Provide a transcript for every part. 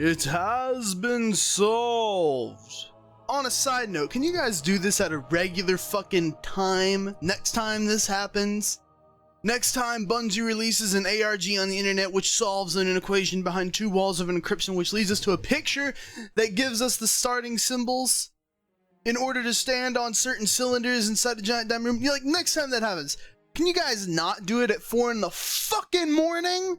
It has been solved. On a side note, can you guys do this at a regular fucking time next time this happens? Next time Bungie releases an ARG on the internet which solves an equation behind two walls of an encryption which leads us to a picture that gives us the starting symbols in order to stand on certain cylinders inside a giant diamond room. You're like, next time that happens, can you guys not do it at 4 in the fucking morning?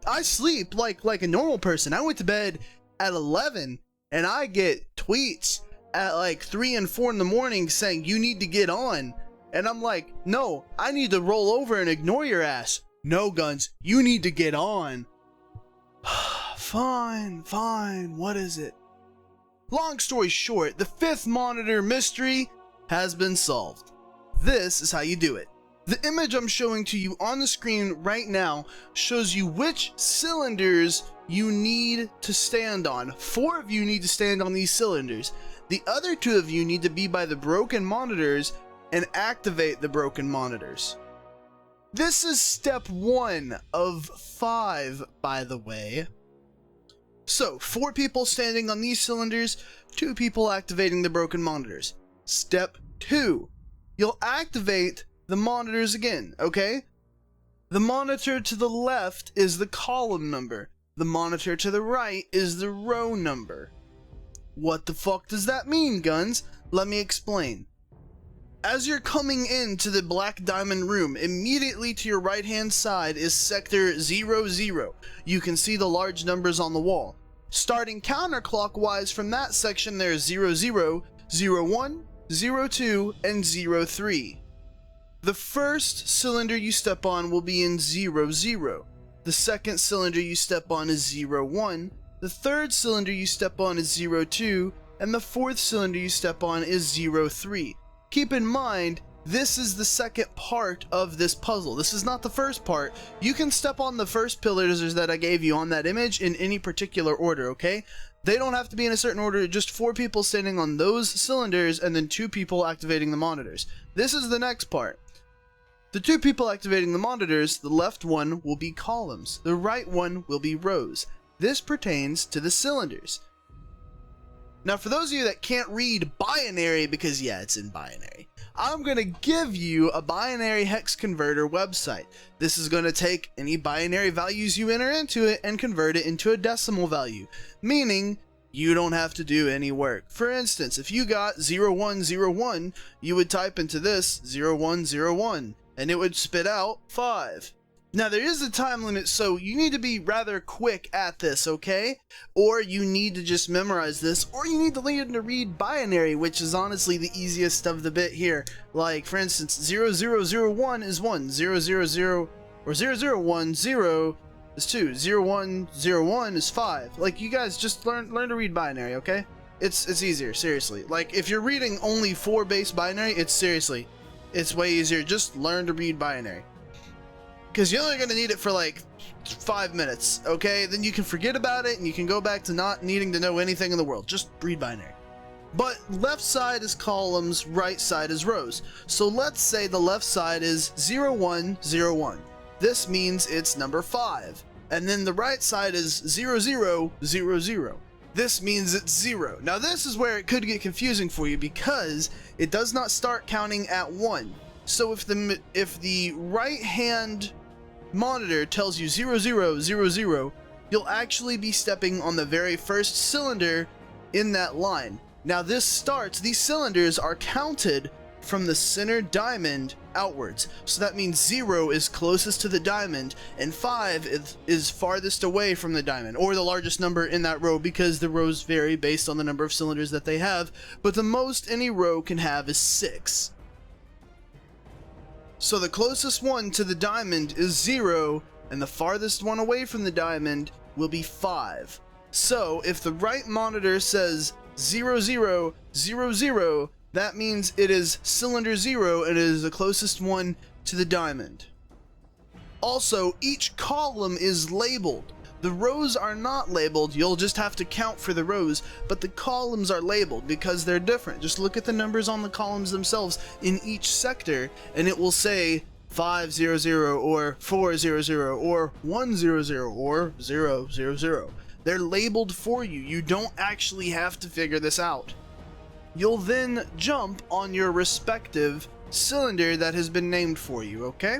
I sleep like a normal person. I went to bed at 11 and I get tweets at like 3 and 4 in the morning saying you need to get on. And I'm like, no, I need to roll over and ignore your ass. No, Guns, you need to get on. Fine, what is it? Long story short, the 5th monitor mystery has been solved. This is how you do it. The image I'm showing to you on the screen right now shows you which cylinders you need to stand on. 4 of you need to stand on these cylinders. The other 2 of you need to be by the broken monitors and activate the broken monitors. This is step 1 of 5, by the way. So, 4 people standing on these cylinders, 2 people activating the broken monitors. Step 2, you'll activate the monitors again, okay? The monitor to the left is the column number. The monitor to the right is the row number. What the fuck does that mean, Guns? Let me explain. As you're coming into the black diamond room, immediately to your right hand side is sector 00. You can see the large numbers on the wall. Starting counterclockwise from that section, there's 00, 01, 02, and 03. The first cylinder you step on will be in 00. The second cylinder you step on is 01. The third cylinder you step on is 02. And the fourth cylinder you step on is 03. Keep in mind, this is the second part of this puzzle. This is not the first part. You can step on the first pillars that I gave you on that image in any particular order, okay? They don't have to be in a certain order, just 4 people standing on those cylinders and then 2 people activating the monitors. This is the next part. The 2 people activating the monitors, the left one will be columns, the right one will be rows. This pertains to the cylinders. Now for those of you that can't read binary, because yeah, it's in binary, I'm going to give you a binary hex converter website. This is going to take any binary values you enter into it and convert it into a decimal value, meaning you don't have to do any work. For instance, if you got 0101, you would type into this 0101 and it would spit out 5. Now there is a time limit, so you need to be rather quick at this, okay? Or you need to just memorize this, or you need to learn to read binary, which is honestly the easiest of the bit here. Like, for instance, 0001 is 1, 000 or 0010 is 2, 0101 is 5. Like, you guys just learn to read binary, okay? It's easier, seriously. Like, if you're reading only 4 base binary, it's way easier. Just learn to read binary. Because you're only going to need it for like 5 minutes, okay? Then you can forget about it and you can go back to not needing to know anything in the world. Just read binary. But left side is columns, right side is rows. So let's say the left side is 0101. This means it's number 5. And then the right side is 0000. This means it's 0. Now this is where it could get confusing for you because it does not start counting at 1. So if the right hand monitor tells you 0000, you'll actually be stepping on the very first cylinder in that line. Now these cylinders are counted from the center diamond outwards. So that means 0 is closest to the diamond and 5 is farthest away from the diamond, or the largest number in that row, because the rows vary based on the number of cylinders that they have, but the most any row can have is 6. So the closest one to the diamond is 0, and the farthest one away from the diamond will be 5. So if the right monitor says 0000, that means it is cylinder 0 and it is the closest one to the diamond. Also, each column is labeled. The rows are not labeled, you'll just have to count for the rows, but the columns are labeled because they're different. Just look at the numbers on the columns themselves in each sector and it will say 500 or 400 or 100 or 000. They're labeled for you. You don't actually have to figure this out. You'll then jump on your respective cylinder that has been named for you, okay?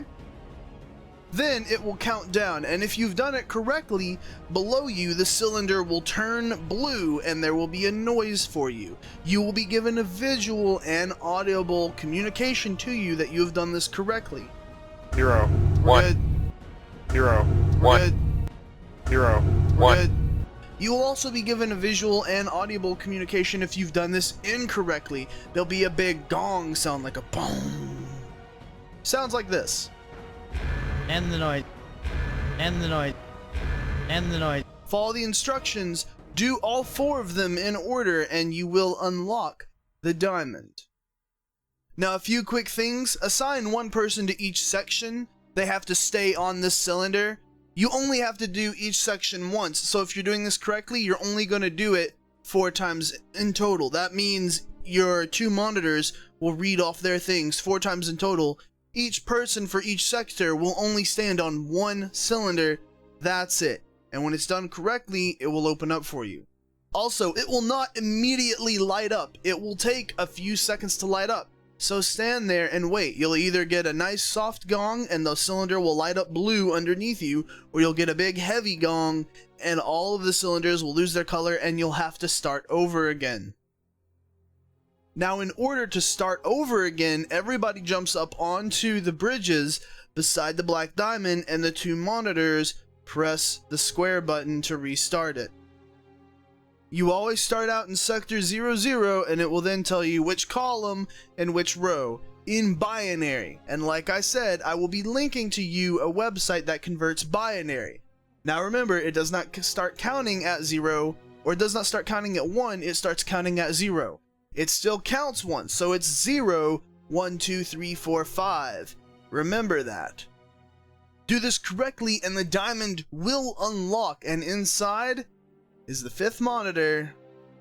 Then it will count down, and if you've done it correctly, below you the cylinder will turn blue and there will be a noise for you. You will be given a visual and audible communication to you that you have done this correctly. 0, We're 1, good. 0, We're 1, good. 0, We're 1. good. You will also be given a visual and audible communication if you've done this incorrectly. There'll be a big gong sound like a boom. Sounds like this. And the noise. And the noise. And the noise. Follow the instructions, do all 4 of them in order, and you will unlock the diamond. Now, a few quick things. Assign 1 person to each section. They have to stay on this cylinder. You only have to do each section once, so if you're doing this correctly, you're only going to do it 4 times in total. That means your 2 monitors will read off their things 4 times in total. Each person for each sector will only stand on 1 cylinder. That's it. And when it's done correctly, it will open up for you. Also, it will not immediately light up. It will take a few seconds to light up. So stand there and wait. You'll either get a nice soft gong and the cylinder will light up blue underneath you, or you'll get a big heavy gong and all of the cylinders will lose their color and you'll have to start over again. Now, in order to start over again, everybody jumps up onto the bridges beside the black diamond and the 2 monitors press the square button to restart it. You always start out in sector 00 and it will then tell you which column and which row in binary. And like I said, I will be linking to you a website that converts binary. Now remember, it does not start counting at 0, or it does not start counting at 1, it starts counting at 0. It still counts once, so it's 0, 1, 2, 3, 4, 5. Remember that. Do this correctly and the diamond will unlock, and inside is the 5th monitor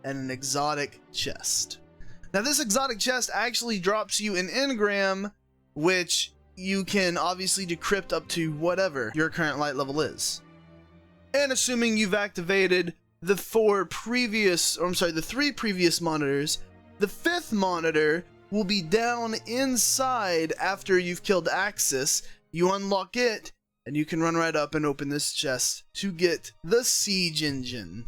and an exotic chest. Now this exotic chest actually drops you an engram, which you can obviously decrypt up to whatever your current light level is. And assuming you've activated the 3 previous monitors, the 5th monitor will be down inside after you've killed Axis. You unlock it, and you can run right up and open this chest to get the siege engine.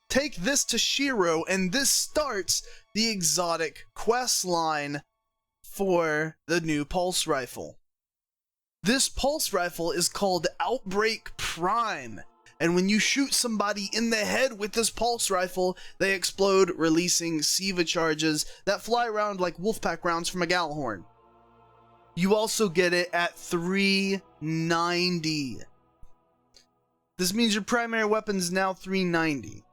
Take this to Shiro, and this starts the exotic quest line for the new pulse rifle. This pulse rifle is called Outbreak Prime, and when you shoot somebody in the head with this pulse rifle, they explode, releasing SIVA charges that fly around like Wolfpack rounds from a Gallahorn. You also get it at 390. This means your primary weapon is now 390.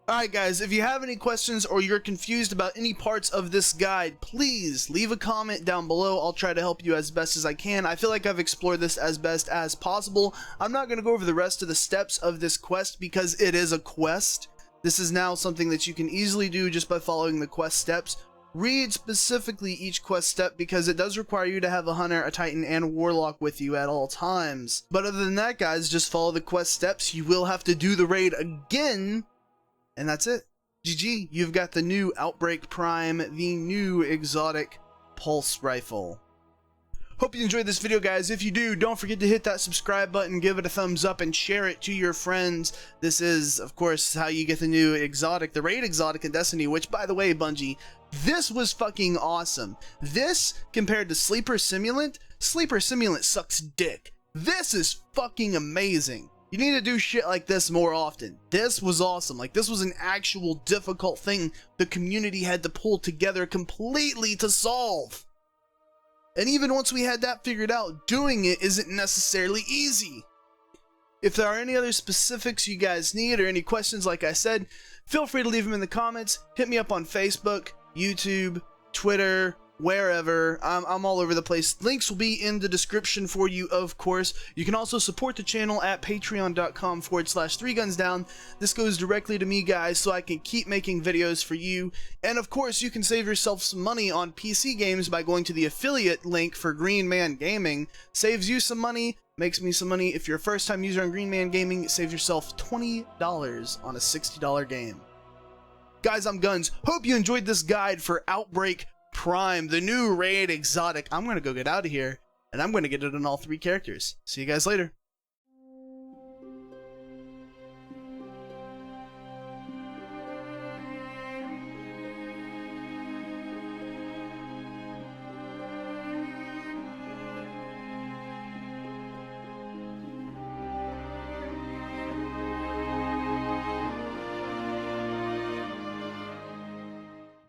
Alright guys, if you have any questions or you're confused about any parts of this guide, please leave a comment down below. I'll try to help you as best as I can. I feel like I've explored this as best as possible. I'm not going to go over the rest of the steps of this quest because it is a quest. This is now something that you can easily do just by following the quest steps. Read specifically each quest step because it does require you to have a hunter, a titan, and a warlock with you at all times. But other than that guys, just follow the quest steps. You will have to do the raid again. And that's it. GG, you've got the new Outbreak Prime, the new exotic pulse rifle. Hope you enjoyed this video guys. If you do, don't forget to hit that subscribe button, give it a thumbs up, and share it to your friends. This is, of course, how you get the new exotic, the raid exotic in Destiny, which, by the way, Bungie, this was fucking awesome. This, compared to Sleeper Simulant sucks dick. This is fucking amazing. You need to do shit like this more often. This was awesome. Like, this was an actual difficult thing the community had to pull together completely to solve. And even once we had that figured out, doing it isn't necessarily easy. If there are any other specifics you guys need or any questions, like I said, feel free to leave them in the comments. Hit me up on Facebook, YouTube, Twitter, wherever. I'm all over the place. Links will be in the description for you, of course. You can also support the channel at patreon.com/3gunsdown. This goes directly to me, guys, so I can keep making videos for you. And of course, you can save yourself some money on PC games by going to the affiliate link for Green Man Gaming. Saves you some money, makes me some money. If you're a first-time user on Green Man Gaming, save yourself $20 on a $60 game. Guys, I'm Guns. Hope you enjoyed this guide for Outbreak Prime, the new raid exotic. I'm going to go get out of here, and I'm going to get it on all 3 characters. See you guys later.